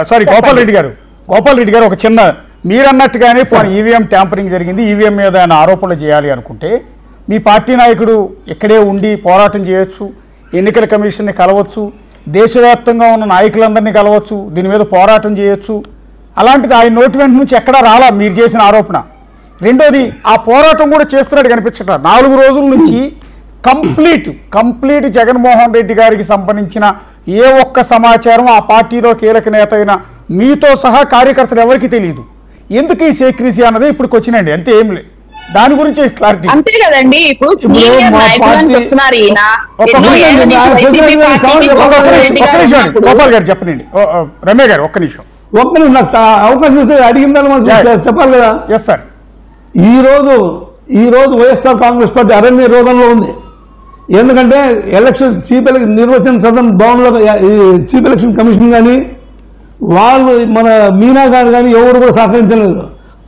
Sorry Gopal Reddy గారు ఒక చిన్న మీరన్నట్టుగానే ఈవీఎం ట్యాంపరింగ్ జరిగింది, ఈవీఎం మీద ఆయన ఆరోపణలు చేయాలి అనుకుంటే మీ పార్టీ నాయకుడు ఇక్కడే ఉండి పోరాటం చేయొచ్చు, ఎన్నికల కమిషన్ని కలవచ్చు, దేశవ్యాప్తంగా ఉన్న నాయకులందరినీ కలవచ్చు, దీని మీద పోరాటం చేయొచ్చు. అలాంటిది ఆయన నోటి వెంట నుంచి ఎక్కడా రాలా మీరు చేసిన ఆరోపణ. రెండోది ఆ పోరాటం కూడా చేస్తున్నాడు కనిపించట. 4 రోజుల నుంచి కంప్లీట్ జగన్మోహన్ రెడ్డి గారికి సంబంధించిన ఏ ఒక్క సమాచారం ఆ పార్టీలో కీలక నేత అయిన మీతో సహా కార్యకర్తలు ఎవరికి తెలియదు. ఎందుకు ఈ సీక్రెసీ అన్నది ఇప్పుడు వచ్చినండి, అంతే. ఏం లేదు, దాని గురించి క్లారిటీ. అంతే కదండి. ఇప్పుడు గోపాల్ గారు చెప్పనండి, రమ్య గారు ఒక్క నిమిషం నాకు అవకాశం ఇస్తే అడిగిందని మనం చెప్పాలి కదా. Yes sir. ఈ రోజు వైఎస్ఆర్ కాంగ్రెస్ పార్టీ అరణ్య రోధంలో ఉంది. ఎందుకంటే ఎలక్షన్ నిర్వచన సదన్ భవన్లో చీఫ్ ఎలక్షన్ కమిషన్ కానీ వాళ్ళు మన మీనా గారు కానీ ఎవరు కూడా సహకరించలేదు.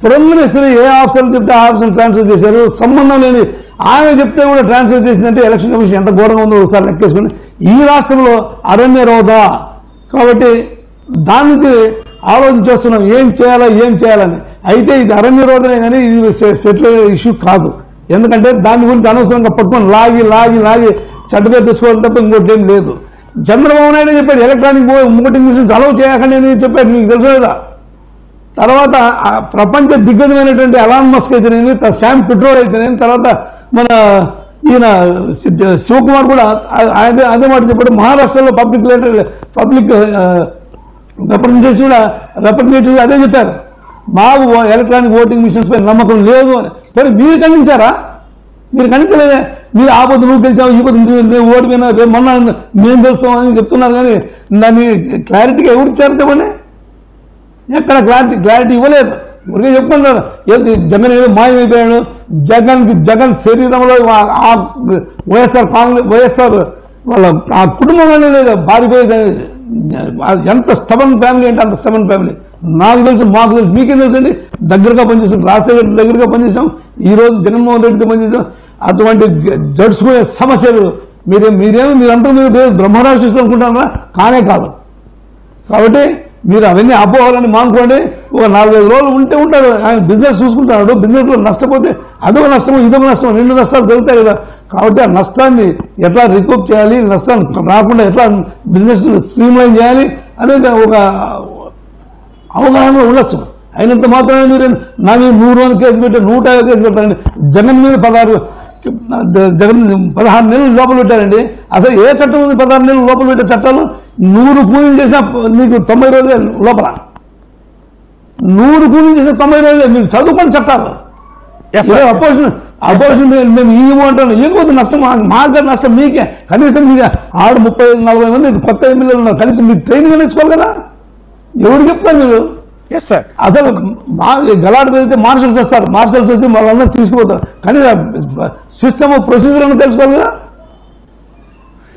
ప్రైమ్ మినిస్టర్ ఏ ఆఫీసర్లు చెప్తే ఆ ఆఫీసర్ ట్రాన్స్ఫర్ చేశారు. సంబంధం లేని ఆయన చెప్తే కూడా ట్రాన్స్ఫర్ చేసిందంటే ఎలక్షన్ కమిషన్ ఎంత ఘోరంగా ఉందో ఒకసారి లెక్కేసుకుని. ఈ రాష్ట్రంలో అరణ్య రోధ కాబట్టి దానికి ఆలోచన చేస్తున్నాం ఏం చేయాలని. అయితే ఇది అరణ్య రోధనే కానీ ఇది సెటిల్ ఇష్యూ కాదు. ఎందుకంటే దాని గురించి అనవసరంగా పట్టుకొని లాగి చట్టపేరు తెచ్చుకోవడం తప్ప ఇంకోటి ఏం లేదు. చంద్రబాబు నాయుడు చెప్పాడు ఎలక్ట్రానిక్ ఓటింగ్ మిషన్స్ అలౌ చేయకండి అని చెప్పాడు, మీకు తెలుసు కదా. తర్వాత ప్రపంచ దిగ్గజమైనటువంటి ఎలాన్ మస్క్ అయితేనేమి, శామ్ పిట్రోల్ అయితేనేమి, తర్వాత మన ఈయన శివకుమార్ కూడా అదే మాట చెప్పాడు. మహారాష్ట్రలో పబ్లిక్ రిప్రజెంటేటివ్ అదే చెప్పారు, మాకు ఎలక్ట్రానిక్ ఓటింగ్ మిషన్స్ పై నమ్మకం లేదు అని. మరి మీరు ఖండించారా? మీరు ఖండించలేదే. మీరు ఆ పొద్దు నువ్వు గెలిచావు, ఈ పొద్దు ఓడిపోయినా మొన్న మేము గెలుస్తామని చెప్తున్నారు. కానీ దాన్ని క్లారిటీగా ఎవరు ఇచ్చారు చెప్పండి? ఎక్కడ క్లారిటీ ఇవ్వలేదు. ఊరికే చెప్పుకుంటారు జగన్ ఏదో మాయమైపోయాడు. జగన్ శరీరంలో వైఎస్ఆర్ వాళ్ళ ఆ కుటుంబం అనేది పారిపోయేది. ఎంత స్టబన్ ఫ్యామిలీ అంటే అంత స్టబన్ ఫ్యామిలీ. నాకు తెలుసు, మాకు తెలుసు, మీకేం తెలుసండి. దగ్గరగా పనిచేసాం, రాజశేఖర్ దగ్గరగా పనిచేసాం, ఈ రోజు జగన్మోహన్ రెడ్డితో పనిచేసాం. అటువంటి జడ్చుకునే సమస్యలు మీరంతా బ్రహ్మరాశిస్తూ అనుకుంటారా? కానే కాదు. కాబట్టి మీరు అవన్నీ అపోహలని మానుకోండి. ఒక 4-5 రోజులు ఉంటే ఉంటాడు. ఆయన బిజినెస్ చూసుకుంటాడు. బిజినెస్లో నష్టపోతే అదొక నష్టము, ఇదొక నష్టం, 2 నష్టాలు జరుగుతాయి కదా. కాబట్టి ఆ నష్టాన్ని ఎట్లా రికవర్ చేయాలి, నష్టాన్ని రాకుండా ఎట్లా బిజినెస్ స్ట్రీమ్లైన్ చేయాలి అనేది ఒక అవగాహన ఉండొచ్చు. అయినంత మాత్రమే మీరు నా మీద 100 కేసు పెట్టి 150 కేసు పెట్టారండి. జగన్ మీద 16 నెలలు లోపల పెట్టారండి. అసలు ఏ చట్టం ఉంది 16 నెలలు లోపల పెట్టే చట్టాలు? 100 కూలీలు చేసినా నీకు 90 రోజులే లోపల. 100 కూలీలు చేసిన 90 రోజులే. మీరు చదువుకొని చట్టాలు. అపోజిషన్ మేము ఇవ్వము అంటాను. ఏకపోతే నష్టం మాకు నష్టం మీకే. కనీసం మీకు 35-40 మంది కొత్త ఎమ్మెల్యేలు ఉన్నారు. కనీసం మీరు ట్రైనింగ్ నేర్చుకోవాలి కదా. ఎవరు చెప్తారు మీరు? అసలు గలాట్ పెడితే మార్షల్స్ వస్తారు. మార్షల్స్ వచ్చి వాళ్ళందరూ తీసుకుపోతారు. కానీ సిస్టమ్ ప్రొసీజర్ అని తెలుసుకోవాలి కదా.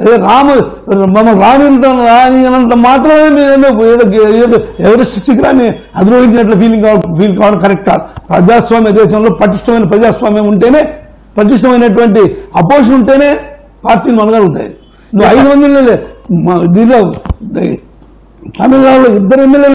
అదే రానినంత మాత్రమే మీరు ఎవరెస్ట్ శిఖరాన్ని అధిరోహించినట్లు ఫీల్ కావడం కరెక్ట్ కాదు. ప్రజాస్వామ్య దేశంలో పటిష్టమైన ప్రజాస్వామ్యం ఉంటేనే, పటిష్టమైనటువంటి అపోజిషన్ ఉంటేనే పార్టీలు మనగలుగుతాయి. నువ్వు 5 మంది దీనిలో తమిళనాడులో 2 ఎమ్మెల్యేలు